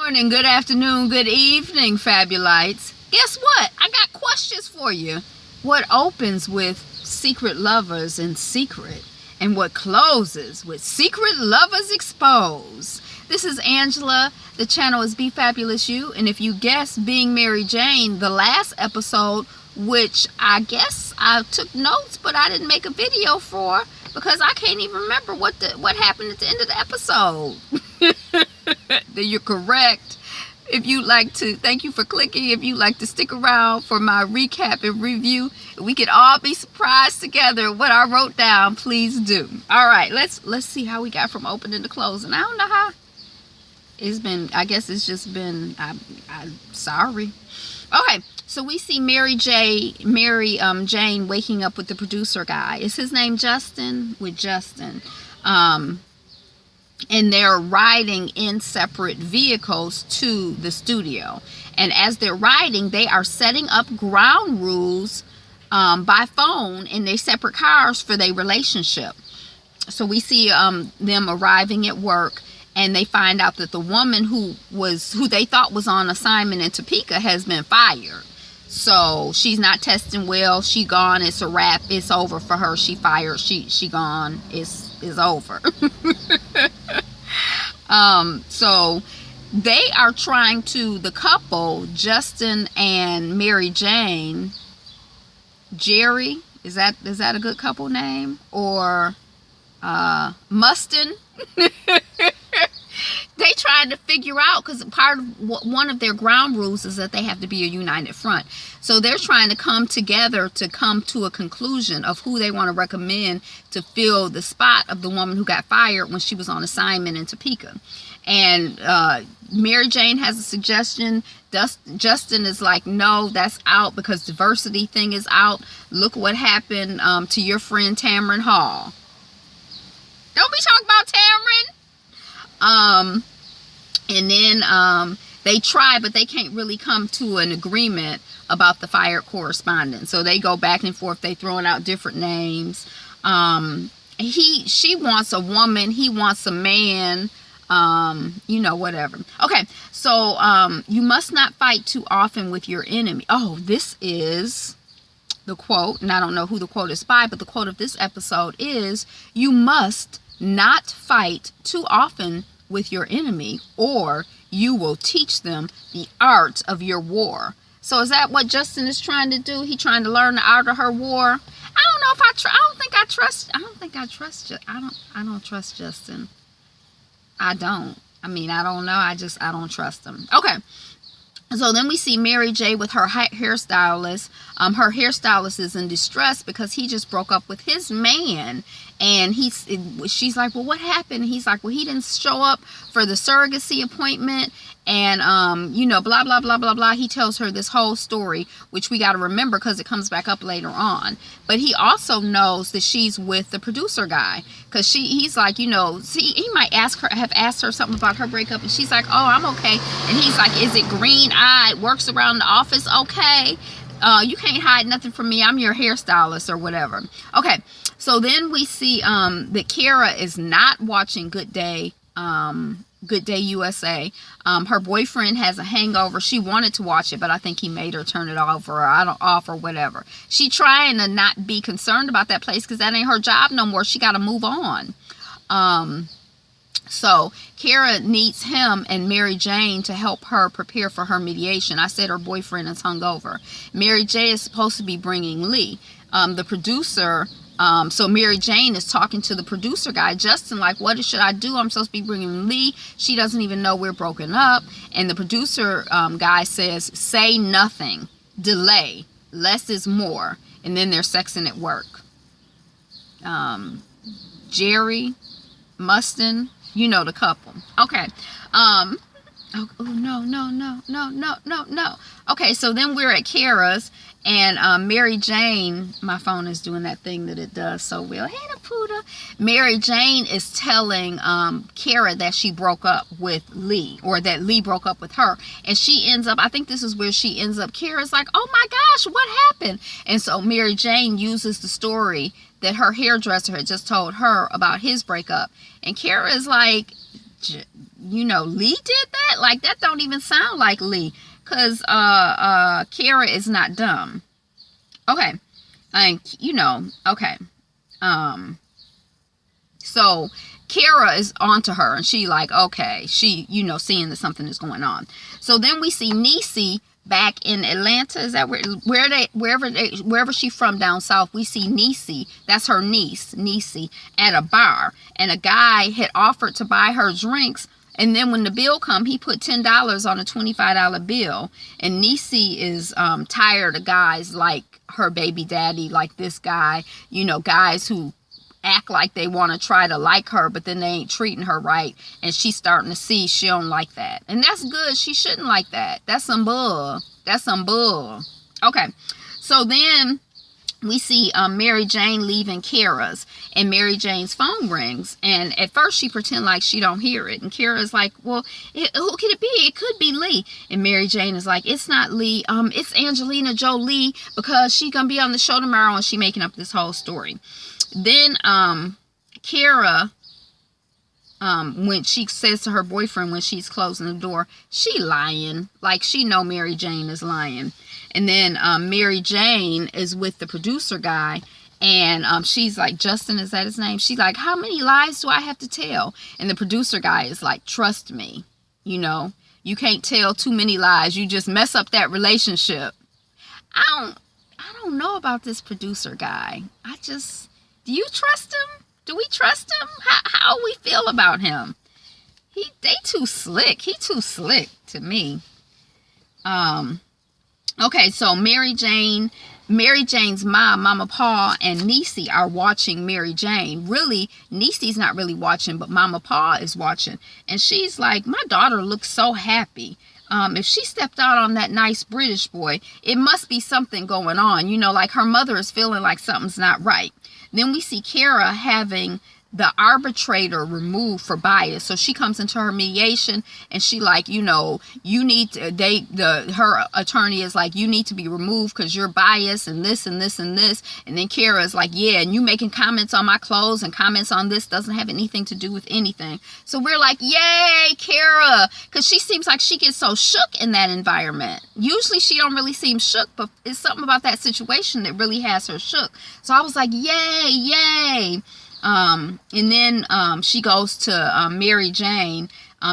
morning, good afternoon, good evening, Fabulites. Guess what? I got questions for you. What opens with secret lovers in secret? And what closes with secret lovers exposed? This is Angela. The channel is Be Fabulous You. And if you guessed Being Mary Jane, the last episode, which I guess I took notes, but I didn't make a video for because I can't even remember what happened at the end of the episode. You're correct. If you'd like to, thank you for clicking. If you'd like to stick around for my recap and review, we could all be surprised together what I wrote down. Please do. All right, let's see how we got from opening to closing. I don't know how. It's been, I guess it's just been, I'm sorry. Okay, so we see Mary Jane waking up with the producer guy. Is his name Justin? With Justin. And they're riding in separate vehicles to the studio. And as they're riding, they are setting up ground rules by phone in their separate cars for their relationship. So we see them arriving at work, and they find out that the woman who they thought was on assignment in Topeka has been fired. So she's not testing well. She gone. It's a wrap. It's over for her. She fired. She gone. It's over. So they are trying to, the couple, Justin and Mary Jane, Jerry, is that a good couple name? Or Mustin? They trying to figure out, because part of one of their ground rules is that they have to be a united front. So they're trying to come together to come to a conclusion of who they want to recommend to fill the spot of the woman who got fired when she was on assignment in Topeka. And Mary Jane has a suggestion. Justin is like, no, that's out because diversity thing is out. Look what happened to your friend Tamron Hall. Don't be talking about Tamron. And then they try, but they can't really come to an agreement about the fired correspondent. So they go back and forth. They throwing out different names. She wants a woman. He wants a man. You know, whatever. Okay, so you must not fight too often with your enemy. Oh, this is the quote, and I don't know who the quote is by, but the quote of this episode is, you must not fight too often with your enemy, or you will teach them the art of your war. So is that what Justin is trying to do? He trying to learn the art of her war? I don't know if I don't think I trust Justin. I don't. I mean, I don't know. I don't trust him. Okay. So then we see Mary J with her hairstylist. Her hairstylist is in distress because he just broke up with his man. And she's like, well, what happened? He's like, well, he didn't show up for the surrogacy appointment. And, you know, blah, blah, blah, blah, blah. He tells her this whole story, which we got to remember because it comes back up later on. But he also knows that she's with the producer guy because he's like, you know, see, he might have asked her something about her breakup. And she's like, oh, I'm okay. And he's like, is it green-eyed, works around the office? Okay. You can't hide nothing from me. I'm your hairstylist or whatever. Okay. So then we see that Kara is not watching Good Day USA. Her boyfriend has a hangover. She wanted to watch it, but I think he made her turn it off or whatever. She trying to not be concerned about that place because that ain't her job no more. She got to move on. So Kara needs him and Mary Jane to help her prepare for her mediation. I said her boyfriend is hungover. Mary J is supposed to be bringing Lee. The producer... so Mary Jane is talking to the producer guy, Justin, like, what should I do? I'm supposed to be bringing Lee. She doesn't even know we're broken up. And the producer guy says, say nothing. Delay. Less is more. And then they're sexing at work. Jerry, Mustin, you know the couple. Okay. Oh, no. Okay, so then we're at Kara's. And Mary Jane, my phone is doing that thing that it does so well. Hey, Naputa. Mary Jane is telling Kara that she broke up with Lee, or that Lee broke up with her. And she ends up, I think this is where she ends up, Kara's like, oh my gosh, what happened? And so Mary Jane uses the story that her hairdresser had just told her about his breakup. And Kara is like, Lee did that? Like, that don't even sound like Lee. Because Kara is not dumb. Okay. Okay. So Kara is onto her, and she like, okay, she, seeing that something is going on. So then we see Niecy back in Atlanta. Is that wherever she's from down south? We see Niecy, that's her niece, Niecy, at a bar, and a guy had offered to buy her drinks. And then when the bill come, he put $10 on a $25 bill. And Niecy is tired of guys like her baby daddy, like this guy, guys who act like they want to try to like her, but then they ain't treating her right. And she's starting to see she don't like that. And that's good. She shouldn't like that. That's some bull. That's some bull. Okay. So then we see Mary Jane leaving Kara's, and Mary Jane's phone rings, and at first she pretend like she don't hear it, and Kara's like, well, who could it be? It could be Lee. And Mary Jane is like, it's not Lee, it's Angelina Jolie, because she gonna be on the show tomorrow, and she making up this whole story. Then Kara, when she says to her boyfriend when she's closing the door, she lying, like she know Mary Jane is lying. And then Mary Jane is with the producer guy, and she's like, Justin, is that his name? She's like, how many lies do I have to tell? And the producer guy is like, trust me, you can't tell too many lies. You just mess up that relationship. I don't know about this producer guy. Do you trust him? Do we trust him? How we feel about him? They too slick. He too slick to me. Okay, so Mary Jane's mom, Mama Pa, and Niecy are watching Mary Jane. Really, Niecy's not really watching, but Mama Pa is watching. And she's like, my daughter looks so happy. If she stepped out on that nice British boy, it must be something going on. Like her mother is feeling like something's not right. Then we see Kara having the arbitrator removed for bias. So she comes into her mediation, and she like, you need to, her attorney is like, you need to be removed because you're biased and this and this and this. And then Kara is like, yeah, and you making comments on my clothes and comments on this doesn't have anything to do with anything. So we're like, yay, Kara, because she seems like she gets so shook in that environment. Usually she don't really seem shook, but it's something about that situation that really has her shook. So I was like, yay, yay. And then she goes to Mary Jane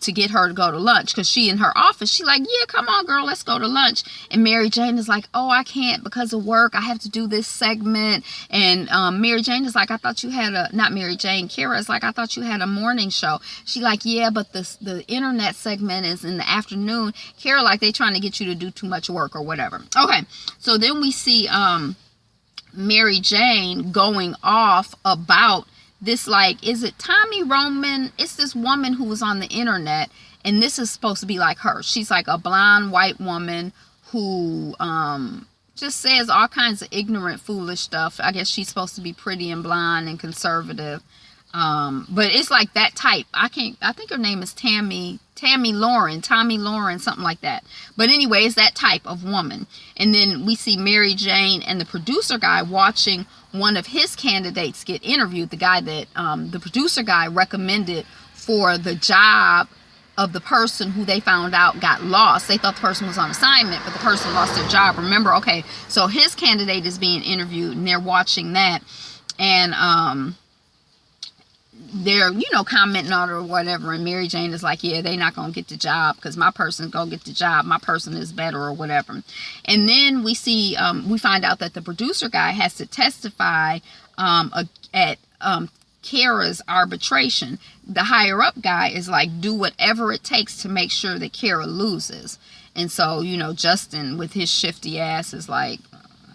to get her to go to lunch, because she in her office, she like, yeah, come on girl, let's go to lunch. And Mary Jane is like, oh, I can't because of work, I have to do this segment. And Mary Jane is like, I thought you had not Mary Jane, Kara is like, I thought you had a morning show. She like, yeah, but the internet segment is in the afternoon. Kara like, they trying to get you to do too much work or whatever. Okay, so then we see Mary Jane going off about this, like, is it Tommy Roman? It's this woman who was on the internet, and this is supposed to be like her. She's like a blonde white woman who just says all kinds of ignorant, foolish stuff. I guess she's supposed to be pretty and blonde and conservative. But it's like that type. I think her name is Tommy Lauren, something like that. But anyway, it's that type of woman. And then we see Mary Jane and the producer guy watching one of his candidates get interviewed, the guy that the producer guy recommended for the job of the person who they found out got lost. They thought the person was on assignment, but the person lost their job. Remember, okay, so his candidate is being interviewed, and they're watching that. And they're, commenting on it or whatever, and Mary Jane is like, yeah, they're not gonna get the job because my person's gonna get the job, my person is better or whatever. And then we see we find out that the producer guy has to testify at Kara's arbitration. The higher up guy is like, do whatever it takes to make sure that Kara loses. And so Justin with his shifty ass is like,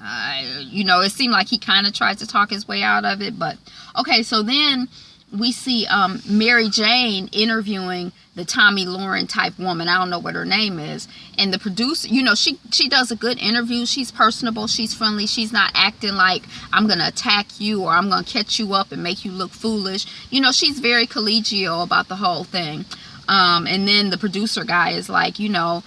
it seemed like he kind of tried to talk his way out of it. But okay, so then we see Mary Jane interviewing the Tommy Lauren type woman. I don't know what her name is. And the producer, she does a good interview. She's personable. She's friendly. She's not acting like I'm going to attack you or I'm going to catch you up and make you look foolish. She's very collegial about the whole thing. And then the producer guy is like, I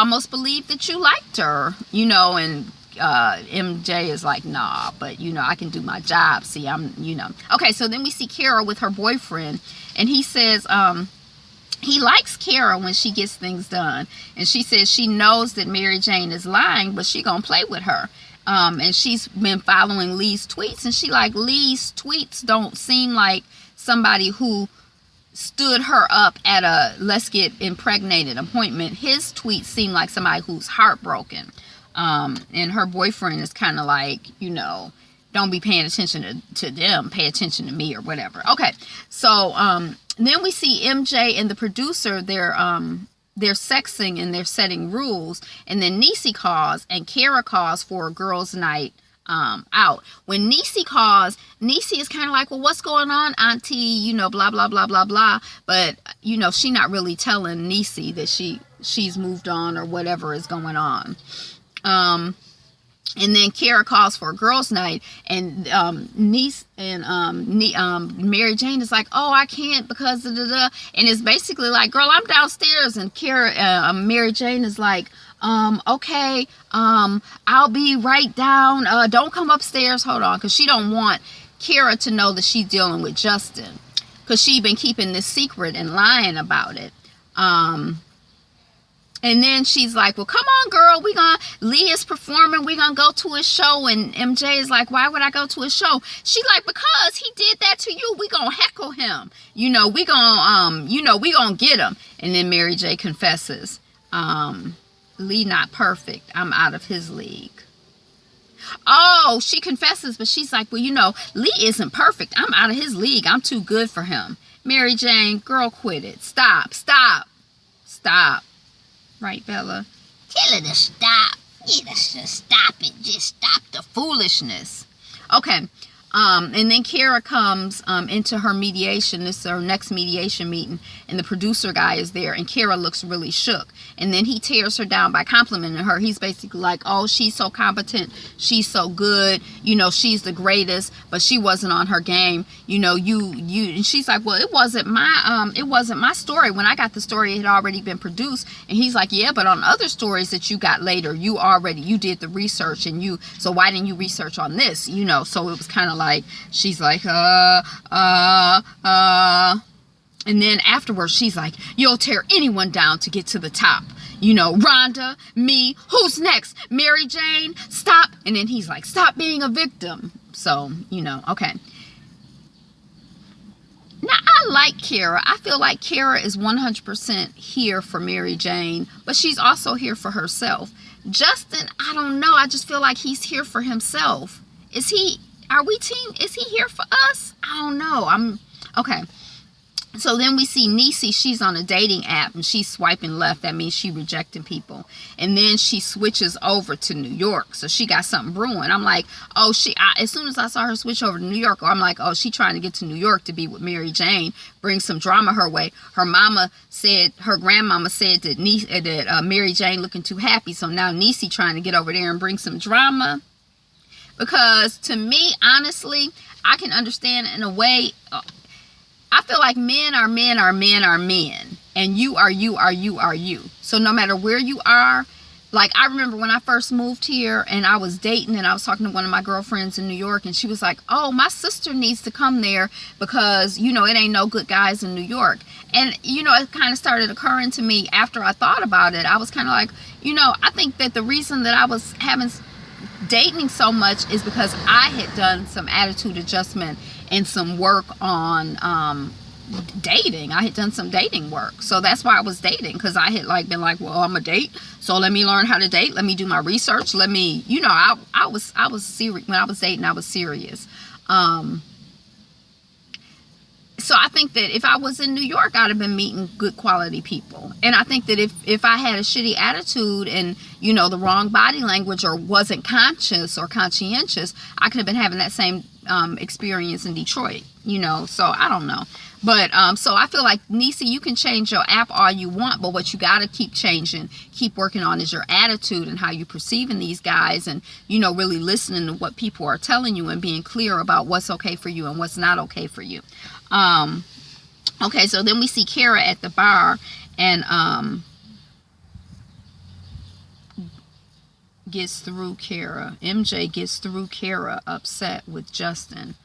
almost believe that you liked her, and MJ is like, nah, but I can do my job. See, I'm, okay, so then we see Kara with her boyfriend, and he says, he likes Kara when she gets things done. And she says she knows that Mary Jane is lying, but she gonna play with her. And she's been following Lee's tweets, and she like, Lee's tweets don't seem like somebody who stood her up at a let's get impregnated appointment. His tweets seem like somebody who's heartbroken. And her boyfriend is kind of like, you know, don't be paying attention to them, pay attention to me or whatever. Okay, so then we see MJ and the producer, they're sexing and they're setting rules, and then Niecy calls, and Kara calls for a girls' night out. When Niecy calls, Niecy is kind of like, well, what's going on, auntie, you know, blah blah blah blah blah, but you know, she not really telling Niecy that she's moved on or whatever is going on. And then Kara calls for a girls' night, and Niece and Mary Jane is like, oh, I can't because and it's basically like, girl, I'm downstairs, and Mary Jane is like, okay, I'll be right down. Don't come upstairs. Hold on, because she don't want Kara to know that she's dealing with Justin, because she's been keeping this secret and lying about it. And then she's like, well, come on, girl. Lee is performing. We're going to go to his show. And MJ is like, why would I go to his show? She like, because he did that to you. We going to heckle him. You know, we going to get him. And then Mary J confesses, Lee not perfect. I'm out of his league. Oh, she confesses, but she's like, well, you know, Lee isn't perfect. I'm out of his league. I'm too good for him. Mary Jane, girl, quit it. Stop. Right, Bella? Tell her to stop. Yeah, just stop it. Just stop the foolishness. Okay. And then Kara comes into her mediation. This is her next mediation meeting, and the producer guy is there, and Kara looks really shook. And then he tears her down by complimenting her. He's basically like, oh, she's so competent, she's so good, you know, she's the greatest, but she wasn't on her game, you know, you and she's like, well, it wasn't my story. When I got the story, it had already been produced. And he's like, yeah, but on other stories that you got later, you did the research, and so why didn't you research on this, you know? So it was kind of like, she's like, and then afterwards she's like, you'll tear anyone down to get to the top, you know, Rhonda, me, who's next, Mary Jane, stop. And then he's like, stop being a victim. So, you know, okay. Now, I like Kara. I feel like Kara is 100% here for Mary Jane, but she's also here for herself. Justin, I don't know, I just feel like he's here for himself. Is he here for us? I don't know. Okay. So then we see Niecy. She's on a dating app, and she's swiping left. That means she's rejecting people. And then she switches over to New York. So she got something brewing. I'm like, oh, as soon as I saw her switch over to New York, I'm like, oh, she's trying to get to New York to be with Mary Jane, bring some drama her way. Her grandmama said that Mary Jane looking too happy. So now Niecy trying to get over there and bring some drama. Because to me, honestly, I can understand in a way. I feel like men are men. And you are you. So no matter where you are, like I remember when I first moved here and I was dating, and I was talking to one of my girlfriends in New York, and she was like, oh, my sister needs to come there because, you know, it ain't no good guys in New York. And, you know, it kind of started occurring to me after I thought about it. I was kind of like, you know, I think that the reason that I was dating so much is because I had done some attitude adjustment and some work on dating. I had done some dating work, so that's why I was dating, because I had been like, well, I'm a date, so let me learn how to date, let me do my research, let me, you know, I was serious when I was dating. I was serious. So I think that if I was in New York, I'd have been meeting good quality people. And I think that if I had a shitty attitude and, you know, the wrong body language, or wasn't conscious or conscientious, I could have been having that same experience in Detroit, you know. So I don't know. But so I feel like, Niecy, you can change your app all you want, but what you got to keep changing, keep working on, is your attitude and how you perceiving these guys, and, you know, really listening to what people are telling you and being clear about what's okay for you and what's not okay for you. Okay, so then we see Kara at the bar, and MJ gets through Kara upset with Justin.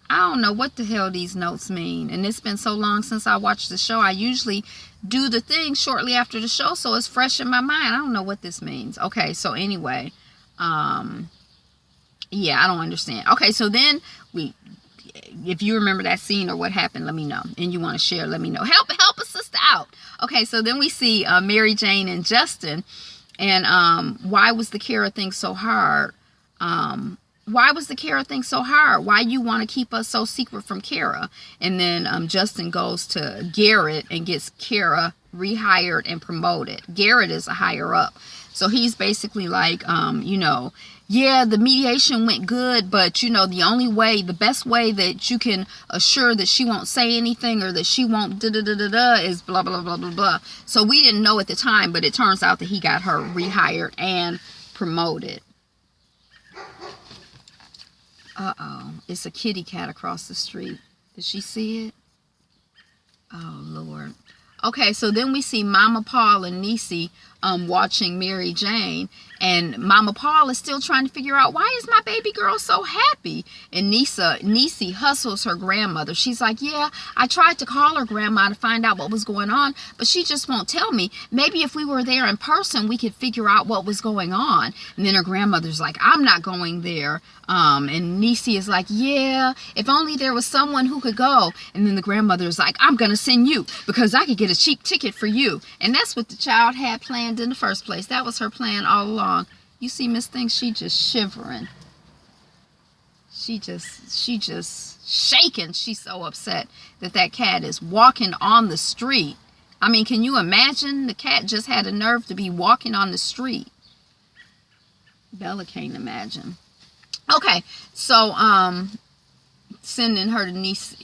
I don't know what the hell these notes mean, and it's been so long since I watched the show. I usually do the thing shortly after the show, so it's fresh in my mind. I don't know what this means. Okay, so anyway, yeah, I don't understand. Okay, so then if you remember that scene or what happened, let me know. And you want to share, let me know. Help a sister out. Okay, so then we see Mary Jane and Justin. And why was the Kara thing so hard? Why was the Kara thing so hard? Why you want to keep us so secret from Kara? And then Justin goes to Garrett and gets Kara rehired and promoted. Garrett is a higher up. So he's basically like, you know, yeah, the mediation went good, but, you know, the best way that you can assure that she won't say anything or that she won't da-da-da-da-da is blah, blah, blah, blah, blah. So we didn't know at the time, but it turns out that he got her rehired and promoted. Uh-oh. It's a kitty cat across the street. Did she see it? Oh, Lord. Okay, so then we see Mama Paul and Niecy watching Mary Jane, and Mama Paul is still trying to figure out, why is my baby girl so happy? And Niecy hustles her grandmother. She's like, yeah, I tried to call her grandma to find out what was going on, but she just won't tell me. Maybe if we were there in person, we could figure out what was going on. And then her grandmother's like, I'm not going there. And Niecy is like, yeah, if only there was someone who could go. And then the grandmother's like, I'm going to send you because I could get a cheap ticket for you. And that's what the child had planned in the first place. That was her plan all along. You see Miss Thing, she just shivering. She just shaking. She's so upset that cat is walking on the street. I mean, can you imagine? The cat just had a nerve to be walking on the street. Bella can't imagine. Okay, so sending her to niece,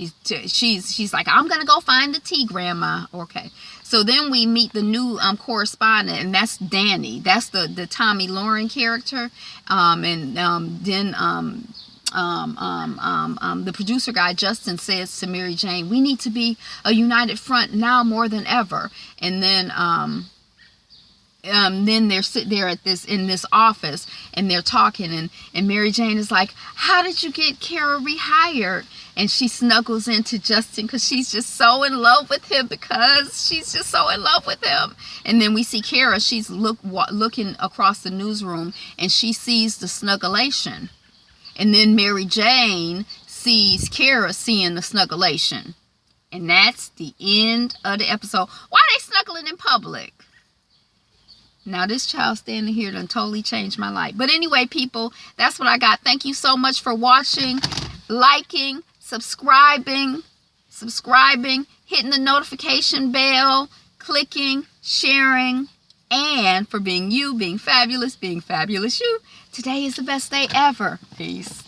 she's like, I'm gonna go find the tea, Grandma. Okay, so then we meet the new correspondent, and that's Danny. That's the Tommy Lauren character. Then the producer guy Justin says to Mary Jane, we need to be a united front now more than ever. And then they're sitting there in this office, and they're talking, and Mary Jane is like, how did you get Kara rehired? And she snuggles into Justin because she's just so in love with him, And then we see Kara, she's looking across the newsroom, and she sees the snuggulation. And then Mary Jane sees Kara seeing the snuggulation. And that's the end of the episode. Why are they snuggling in public? Now, this child standing here done totally changed my life. But anyway, people, that's what I got. Thank you so much for watching, liking, subscribing, hitting the notification bell, clicking, sharing, and for being you, being fabulous you. Today is the best day ever. Peace.